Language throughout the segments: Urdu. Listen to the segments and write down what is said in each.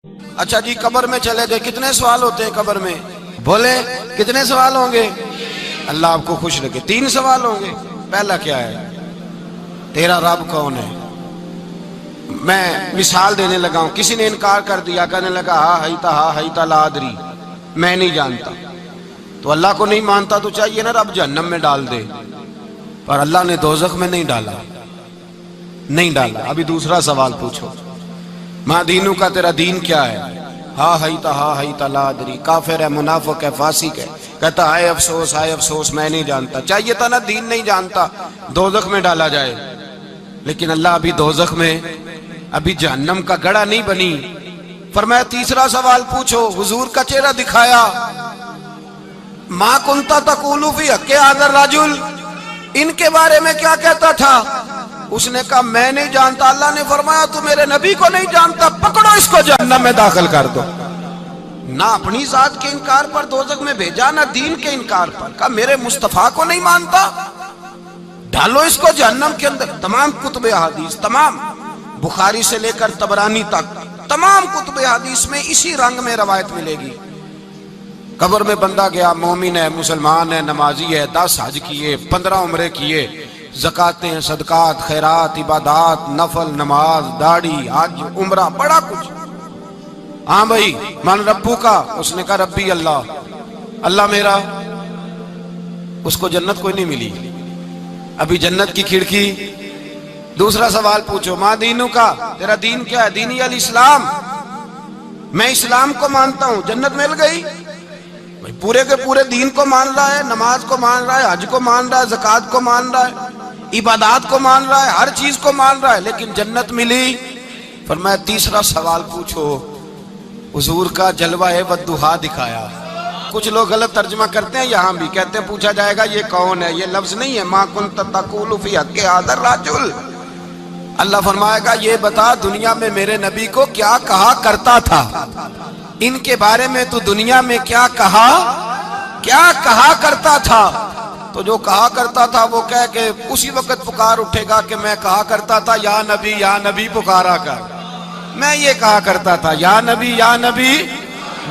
اچھا جی قبر میں چلے گئے، کتنے سوال ہوتے ہیں قبر میں؟ بولے کتنے سوال ہوں گے؟ اللہ آپ کو خوش رکھے، 3 سوال ہوں گے۔ پہلا کیا ہے؟ تیرا رب کون ہے؟ میں مثال دینے لگا ہوں، کسی نے انکار کر دیا، کہنے لگا ہا ہیتا لا ادری، میں نہیں جانتا۔ تو اللہ کو نہیں مانتا تو چاہیے نا رب جہنم میں ڈال دے، پر اللہ نے دوزخ میں نہیں ڈالا، نہیں ڈالا۔ ابھی دوسرا سوال پوچھو، ماں دینوں کا، تیرا دین کیا ہے؟ ہا ہیتا لا ادری، کافر ہے، منافق ہے، فاسق ہے، کہتا ہائے افسوس میں نہیں جانتا۔ چاہیے تھا نا دین نہیں جانتا دوزخ میں ڈالا جائے، لیکن اللہ ابھی دوزخ میں، ابھی جہنم کا گڑھا نہیں بنی۔ فرمایا تیسرا سوال پوچھو، حضور کا چہرہ دکھایا، ما کنتا تقول فی حق ھذا الرجل، ان کے بارے میں کیا کہتا تھا؟ اس نے کہا میں نہیں جانتا۔ اللہ نے فرمایا تو میرے نبی کو نہیں جانتا، پکڑو اس کو جہنم میں داخل کر دو۔ نہ اپنی ذات کے انکار پر دوزخ میں بھیجا، نہ دین کے انکار پر، کہا میرے مصطفیٰ کو نہیں مانتا، ڈالو اس کو جہنم کے اندر۔ تمام کتب احادیث، تمام بخاری سے لے کر طبرانی تک، تمام کتب احادیث میں اسی رنگ میں روایت ملے گی۔ قبر میں بندہ گیا، مومن ہے، مسلمان ہے، نمازی ہے، 10 حج کیے، 15 عمرے کیے، زکاتیں، صدقات، خیرات، عبادات، نفل، نماز، داڑھی، حج، عمرہ، بڑا کچھ۔ ہاں بھائی من ربو کا، اس نے کہا ربی اللہ، اللہ میرا۔ اس کو جنت کوئی نہیں ملی، ابھی جنت کی کھڑکی۔ دوسرا سوال پوچھو، ماں دینوں کا، تیرا دین کیا ہے؟ دینی الاسلام، میں اسلام کو مانتا ہوں، جنت مل گئی۔ بھائی پورے کے پورے دین کو مان رہا ہے، نماز کو مان رہا ہے، حج کو مان رہا ہے، زکوٰۃ کو مان رہا ہے، عبادات کو مان رہا ہے، ہر چیز کو مان رہا ہے، لیکن جنت ملی۔ فرمایا تیسرا سوال پوچھو، حضور کا جلوہ والضحیٰ دکھایا۔ کچھ لوگ غلط ترجمہ کرتے ہیں، یہاں بھی کہتے ہیں پوچھا جائے گا یہ کون ہے، یہ لفظ نہیں ہے، ما کنت تقول فی حق ھذا الرجل۔ اللہ فرمائے گا یہ بتا دنیا میں میرے نبی کو کیا کہا کرتا تھا، ان کے بارے میں تو دنیا میں کیا کہا کرتا تھا۔ تو جو کہا کرتا تھا وہ کہہ کے اسی وقت پکار اٹھے گا کہ میں کہا کرتا تھا یا نبی پکارا کر، میں یہ کہا کرتا تھا یا نبی،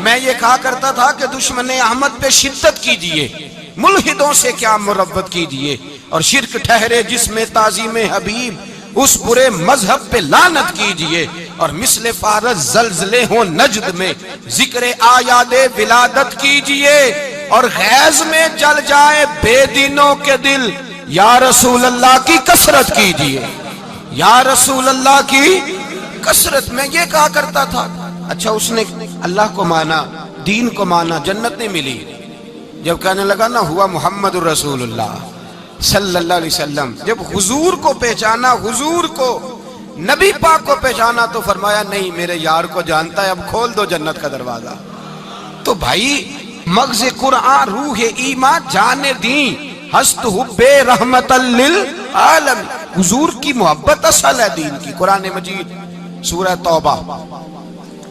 میں یہ کہا کرتا تھا کہ دشمن احمد پہ شدت کیجئے، ملحدوں سے کیا مربت کیجئے، اور شرک ٹھہرے جس میں تعظیم حبیب، اس برے مذہب پہ لعنت کیجئے، اور مثل فارس زلزلے ہوں نجد میں ذکر آیات ولادت کیجئے، اور غیظ میں جل جائے بے دینوں کے دل، یا رسول اللہ کی کثرت کیجئے، یا رسول اللہ کی کثرت۔ میں یہ کہا کرتا تھا۔ اچھا اس نے اللہ کو مانا، دین کو مانا، جنت نہیں ملی۔ جب کہنے لگا نا ہوا محمد الرسول اللہ صلی اللہ علیہ وسلم، جب حضور کو پہچانا، حضور کو، نبی پاک کو پہچانا، تو فرمایا نہیں میرے یار کو جانتا ہے، اب کھول دو جنت کا دروازہ۔ تو بھائی مغز قرآن، روح ایمان، جان دین، ہست حب رحمت للعالم، حضور کی محبت اصل ہے دین کی۔ قرآن مجید سورہ توبہ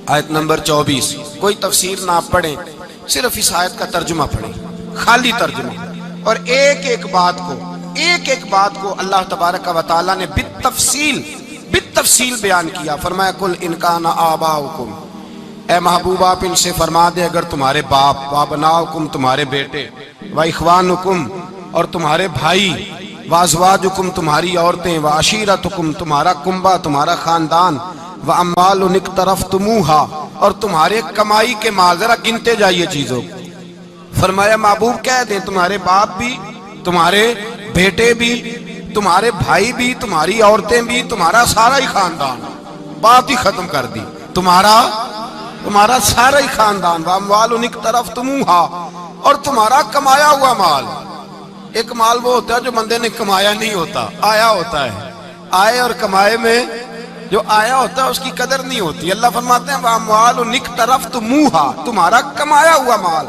آیت نمبر 24، کوئی تفسیر نہ آپ پڑھیں، صرف اس آیت کا ترجمہ پڑھیں، خالی ترجمہ، اور ایک ایک بات کو اللہ تبارک و تعالیٰ نے بالتفصیل بیان کیا۔ فرمایا کل ان کان آباؤکم، اے محبوب آپ ان سے فرما دے اگر تمہارے باپ، وابناؤکم تمہارے بیٹے، واخوانکم اور تمہارے بھائی، وازواجکم تمہاری عورتیں، وعشیرتکم تمہارا کنبہ، تمہارا خاندان، واموال اقترفتموہا اور تمہارے کمائی کے مال، ذرا گنتے جائیے چیزوں۔ فرمایا محبوب کہہ دیں تمہارے باپ بھی، تمہارے بیٹے بھی، تمہارے بھائی بھی، تمہاری عورتیں بھی، تمہارا سارا ہی خاندان، بات ہی ختم کر دی، تمہارا سارا ہی خاندان، واموال اقترفتموہا اور تمہارا کمایا ہوا مال۔ ایک مال وہ ہوتا ہے جو بندے نے کمایا نہیں ہوتا، آیا ہوتا ہے، آئے اور کمائے میں جو آیا ہوتا ہے اس کی قدر نہیں ہوتی۔ اللہ فرماتے ہیں واموال اقترفتموہا، تمہارا کمایا ہوا مال،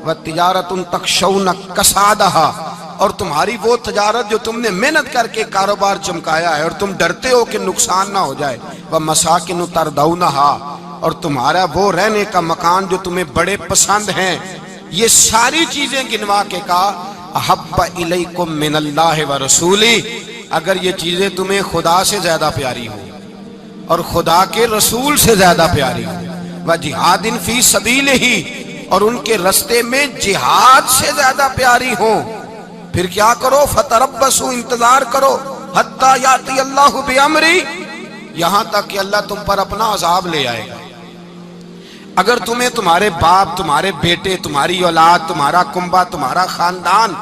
وتجارت تخشون کسادہا اور تمہاری وہ تجارت جو تم نے محنت کر کے کاروبار چمکایا ہے اور تم ڈرتے ہو کہ نقصان نہ ہو جائے، ومساکن تردونہا اور تمہارا وہ رہنے کا مکان جو تمہیں بڑے پسند ہیں۔ یہ ساری چیزیں گنوا کے کہا احب الیکم من اللہ ورسولہ، اگر یہ چیزیں تمہیں خدا سے زیادہ پیاری ہوں اور خدا کے رسول سے زیادہ پیاری ہوں، وجہاد فی سبیلہ، اور ان کے رستے میں جہاد سے زیادہ پیاری ہوں، پھر کیا کرو؟ فتربصوا، انتظار کرو، حتی یاتی اللہ بامری، یہاں تک کہ اللہ تم پر اپنا عذاب لے آئے گا۔ اگر تمہیں تمہارے باپ، تمہارے بیٹے، تمہاری اولاد، تمہارا کنبہ، تمہارا خاندان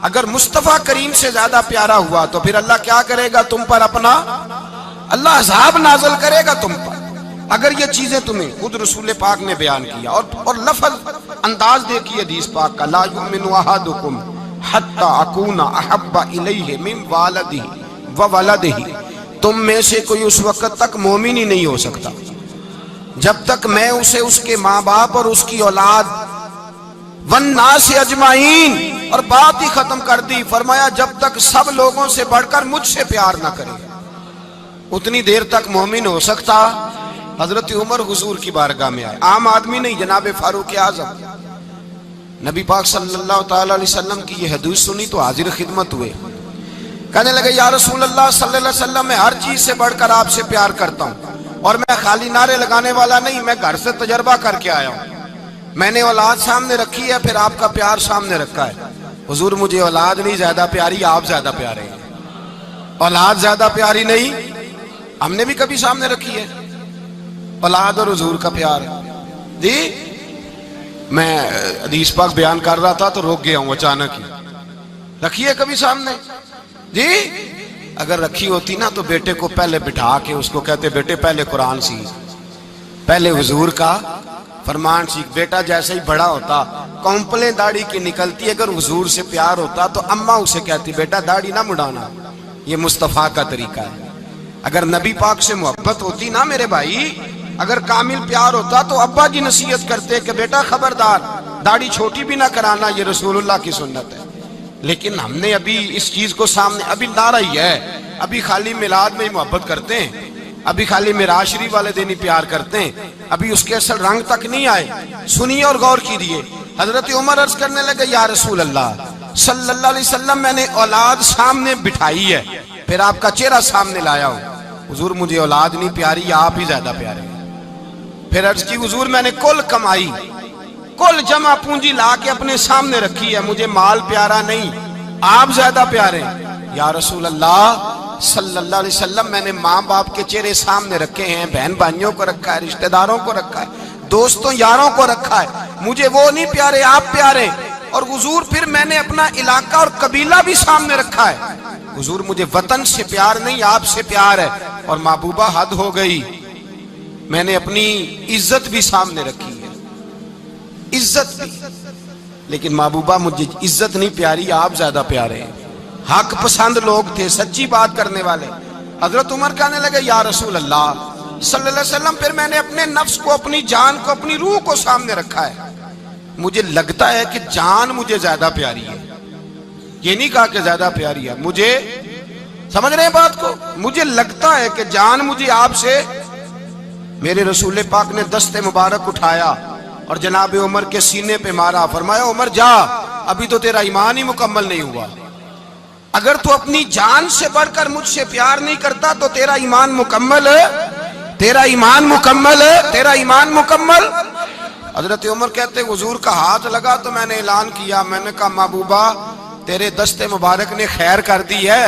اگر مصطفیٰ کریم سے زیادہ پیارا ہوا تو پھر اللہ کیا کرے گا تم پر؟ اپنا اللہ عذاب نازل کرے گا تم پر۔ اگر یہ چیزیں تمہیں خود رسول پاک نے بیان کیا، اور لفظ انداز دیکھیے حدیث پاک کا، لا یؤمن احدکم حتی اکون احب الیہ من والدہ وولدہ، تم میں سے کوئی اس وقت تک مومن ہی نہیں ہو سکتا جب تک میں اسے اس کے ماں باپ اور اس کی اولاد والناس اجمعین، اور بات ہی ختم کر دی، فرمایا جب تک سب لوگوں سے بڑھ کر مجھ سے پیار نہ کرے اتنی دیر تک مومن ہو سکتا۔ حضرت عمر حضور کی بارگاہ میں آئے، عام آدمی نہیں، جناب فاروق اعظم، نبی پاک صلی اللہ تعالی علیہ وسلم کی یہ حدیث سنی تو حاضر خدمت ہوئے، کہنے لگے یا رسول اللہ صلی اللہ علیہ وسلم، میں ہر چیز سے بڑھ کر آپ سے پیار کرتا ہوں، اور میں خالی نعرے لگانے والا نہیں، میں گھر سے تجربہ کر کے آیا ہوں، میں نے اولاد سامنے رکھی ہے، پھر آپ کا پیار سامنے رکھا ہے، حضور مجھے اولاد نہیں زیادہ پیاری، آپ زیادہ پیارے ہیں، اولاد زیادہ پیاری نہیں، ہم نے بھی کبھی سامنے رکھی ہے اولاد اور حضور کا پیار؟ جی میں حدیث پاک بیان کر رہا تھا تو روک گیا ہوں اچانک ہی، رکھی ہے کبھی سامنے؟ جی اگر رکھی ہوتی نا تو بیٹے کو پہلے بٹھا کے اس کو کہتے بیٹے پہلے قرآن سیکھ، پہلے حضور کا فرمان سیکھ۔ بیٹا جیسے ہی بڑا ہوتا کونپلیں داڑھی کی نکلتی، اگر حضور سے پیار ہوتا تو اماں اسے کہتی بیٹا داڑھی نہ مڑانا، یہ مصطفیٰ کا طریقہ ہے۔ اگر نبی پاک سے محبت ہوتی نا میرے بھائی، اگر کامل پیار ہوتا تو ابا جی نصیحت کرتے کہ بیٹا خبردار داڑھی چھوٹی بھی نہ کرانا، یہ رسول اللہ کی سنت ہے۔ لیکن ہم نے ابھی اس چیز کو سامنے، ابھی نعرہ ہی ہے، ابھی خالی میلاد میں ہی محبت کرتے ہیں، ابھی خالی معراج شریف والے دن ہی پیار کرتے ہیں، ابھی اس کے اصل رنگ تک نہیں آئے۔ سنیے اور غور کیجیے، حضرت عمر عرض کرنے لگے یا رسول اللہ صلی اللہ علیہ وسلم، میں نے اولاد سامنے بٹھائی ہے، پھر آپ کا چہرہ سامنے لایا ہوں، حضور مجھے اولاد نہیں پیاری، آپ ہی زیادہ پیارے۔ پھر عرض کی حضور میں نے کل کمائی، کل جمع پونجی لا کے اپنے سامنے رکھی ہے، مجھے مال پیارا نہیں، آپ زیادہ پیارے۔ یا رسول اللہ صلی اللہ علیہ وسلم، میں نے ماں باپ کے چہرے سامنے رکھے ہیں، بہن بھائیوں کو رکھا ہے، رشتہ داروں کو رکھا ہے، دوستوں یاروں کو رکھا ہے، مجھے وہ نہیں پیارے، آپ پیارے۔ اور حضور پھر میں نے اپنا علاقہ اور قبیلہ بھی سامنے رکھا ہے، حضور مجھے وطن سے پیار نہیں، آپ سے پیار ہے۔ اور محبوبہ حد ہو گئی، میں نے اپنی عزت بھی سامنے رکھی ہے، عزت بھی، لیکن محبوبہ مجھے عزت نہیں پیاری، آپ زیادہ پیارے ہیں۔ حق پسند لوگ تھے، سچی بات کرنے والے۔ حضرت عمر کہنے لگے یا رسول اللہ صلی اللہ علیہ وسلم، پھر میں نے اپنے نفس کو، اپنی جان کو، اپنی روح کو سامنے رکھا ہے، مجھے لگتا ہے کہ جان مجھے زیادہ پیاری ہے، یہ نہیں کہا کہ زیادہ پیاری ہے، مجھے سمجھ رہے ہیں بات کو، مجھے لگتا ہے کہ جان مجھے آپ سے۔ میرے رسول پاک نے دست مبارک اٹھایا اور جناب عمر کے سینے پہ مارا، فرمایا عمر جا، ابھی تو تیرا ایمان ہی مکمل نہیں ہوا، اگر تو اپنی جان سے بڑھ کر مجھ سے پیار نہیں کرتا تو تیرا ایمان مکمل ہے، تیرا ایمان مکمل ہے، تیرا ایمان مکمل۔ حضرت عمر کہتے حضور کا ہاتھ لگا تو میں نے اعلان کیا، میں نے کہا محبوبہ تیرے دست مبارک نے خیر کر دی ہے،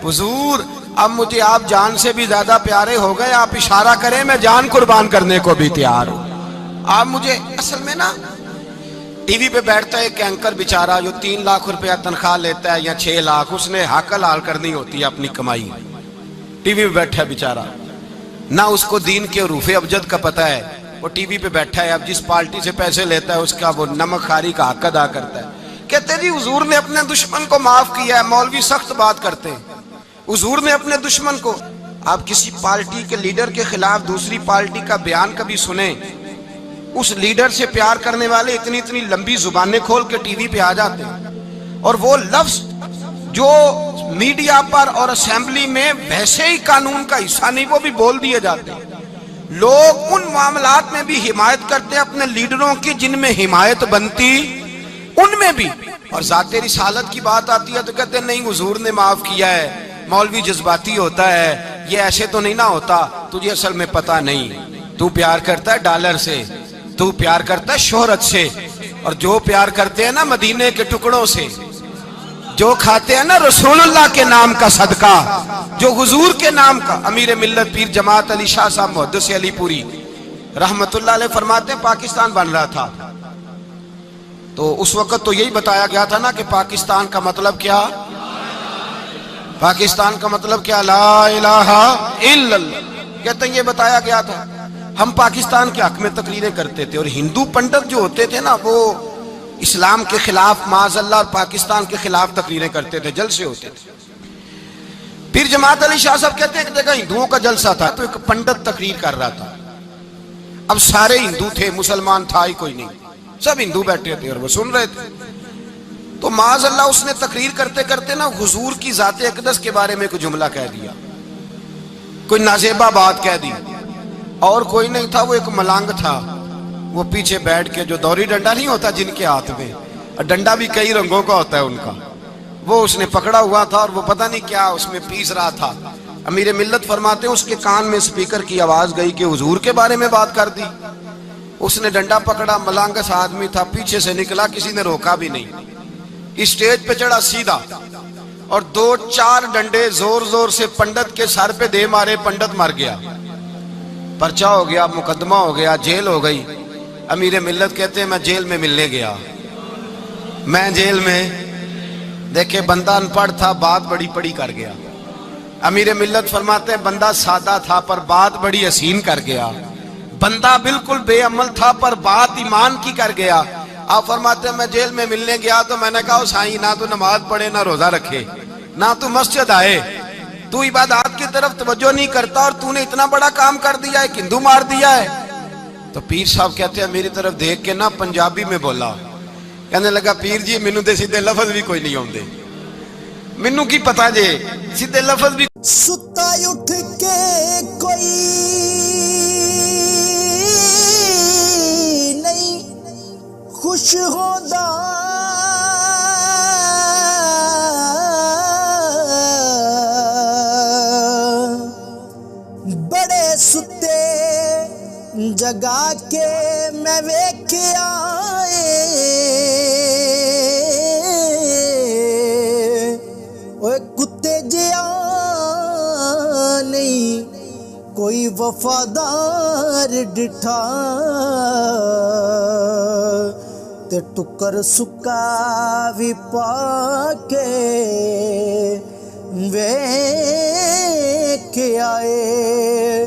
حضور اب مجھے آپ جان سے بھی زیادہ پیارے ہو گئے، آپ اشارہ کریں میں جان قربان کرنے کو بھی تیار ہوں۔ آپ مجھے، اصل میں نا ٹی وی پہ بیٹھتا ہے ایک اینکر بیچارہ جو 3 لاکھ روپیہ تنخواہ لیتا ہے یا 6 لاکھ، اس نے حق حلال کرنی ہوتی ہے اپنی کمائی، ٹی وی پہ بیٹھا ہے بیچارہ، نہ اس کو دین کے حروف ابجد کا پتہ ہے، وہ ٹی وی پہ بیٹھا ہے، اب جس پارٹی سے پیسے لیتا ہے اس کا وہ نمک خاری کا حق ادا کرتا ہے۔ کہتے جی حضور نے اپنے دشمن کو معاف کیا ہے، مولوی سخت بات کرتے ہیں، حضور نے اپنے دشمن کو، آپ کسی پارٹی کے لیڈر کے خلاف دوسری پارٹی کا بیان کبھی سنیں، اس لیڈر سے پیار کرنے والے اتنی اتنی لمبی زبانیں کھول کے ٹی وی پہ آ جاتے ہیں، اور وہ لفظ جو میڈیا پر اور اسمبلی میں ویسے ہی قانون کا حصہ نہیں وہ بھی بول دیے جاتے ہیں۔ لوگ ان معاملات میں بھی حمایت کرتے ہیں اپنے لیڈروں کی جن میں حمایت بنتی ان میں بھی، اور ذات رسالت کی بات آتی ہے تو کہتے ہیں نہیں حضور نے معاف کیا ہے، مولوی جذباتی ہوتا ہے، یہ ایسے تو نہیں نہ ہوتا، تجھے اصل میں پتہ نہیں۔ تو پیار کرتا ہے ڈالر سے، تو پیار کرتا ہے شہرت سے، اور جو پیار کرتے ہیں نا مدینے کے ٹکڑوں سے، جو کھاتے ہیں نا رسول اللہ کے نام کا صدقہ، جو حضور کے نام کا۔ امیر ملت پیر جماعت علی شاہ صاحب محدث علی پوری رحمت اللہ علیہ فرماتے ہیں پاکستان بن رہا تھا تو اس وقت تو یہی بتایا گیا تھا نا کہ پاکستان کا مطلب کیا، پاکستان کا مطلب کیا، لا الہ الا اللہ، کہتے ہیں یہ بتایا گیا تھا۔ ہم پاکستان کے حق میں تقریریں کرتے تھے، اور ہندو پنڈت جو ہوتے تھے نا وہ اسلام کے خلاف معاذ اللہ اور پاکستان کے خلاف تقریریں کرتے تھے، جلسے ہوتے تھے۔ پھر جماعت علی شاہ صاحب کہتے ہیں ایک جگہ ہندوؤں کا جلسہ تھا تو ایک پنڈت تقریر کر رہا تھا، اب سارے ہندو تھے، مسلمان تھا ہی کوئی نہیں، سب ہندو بیٹھے تھے اور وہ سن رہے تھے۔ تو معاذ اللہ اس نے تقریر کرتے کرتے نا حضور کی ذات اقدس کے بارے میں کوئی جملہ کہہ دیا، کوئی نازیبہ بات کہہ دی، اور کوئی نہیں تھا، وہ ایک ملنگ تھا، وہ پیچھے بیٹھ کے، جو دوری ڈنڈا نہیں ہوتا جن کے ہاتھ میں، اور ڈنڈا بھی کئی رنگوں کا ہوتا ہے ان کا، وہ اس نے پکڑا ہوا تھا اور وہ پتہ نہیں کیا اس میں پیس رہا تھا۔ امیر ملت فرماتے ہیں اس کے کان میں سپیکر کی آواز گئی کہ حضور کے بارے میں بات کر دی۔ اس نے ڈنڈا پکڑا، ملانگس آدمی تھا، پیچھے سے نکلا، کسی نے روکا بھی نہیں، اسٹیج پہ چڑھا سیدھا، اور 2-4 ڈنڈے زور زور سے پنڈت کے سر پہ دے مارے، پنڈت مر گیا، پرچہ ہو گیا، مقدمہ ہو گیا، جیل ہو گئی۔ امیر ملت کہتے ہیں میں جیل میں ملنے گیا، میں جیل میں، دیکھے بندہ ان پڑھ تھا، بات بڑی پڑی کر گیا۔ امیر ملت فرماتے ہیں بندہ سادہ تھا پر بات بڑی حسین کر گیا، بندہ بالکل بے عمل تھا پر بات ایمان کی کر گیا۔ آپ فرماتے ہیں میں جیل میں ملنے گیا تو میں نے کہا سائیں نہ تو نماز پڑھے نہ روزہ رکھے نہ تو مسجد آئے، تو عبادات کی طرف توجہ نہیں کرتا، اور تو نے اتنا بڑا کام کر دیا ہے، ہندو مار دیا ہے۔ تو پیر صاحب کہتے ہیں میری طرف دیکھ کے نا پنجابی میں بولا، کہنے لگا پیر جی مینوں دے سیدھے لفظ بھی کوئی نہیں آوندے، مینوں کی پتا جے سیدھے لفظ بھی۔ ستا اٹھ کے کوئی نہیں خوش ہوندا، بڑے ستے جگا کے میں ویکھیا اوے کتے جیا نہیں کوئی وفادار ڈٹھا، تے ٹکر سکا بھی پا کے ویکھ آئے۔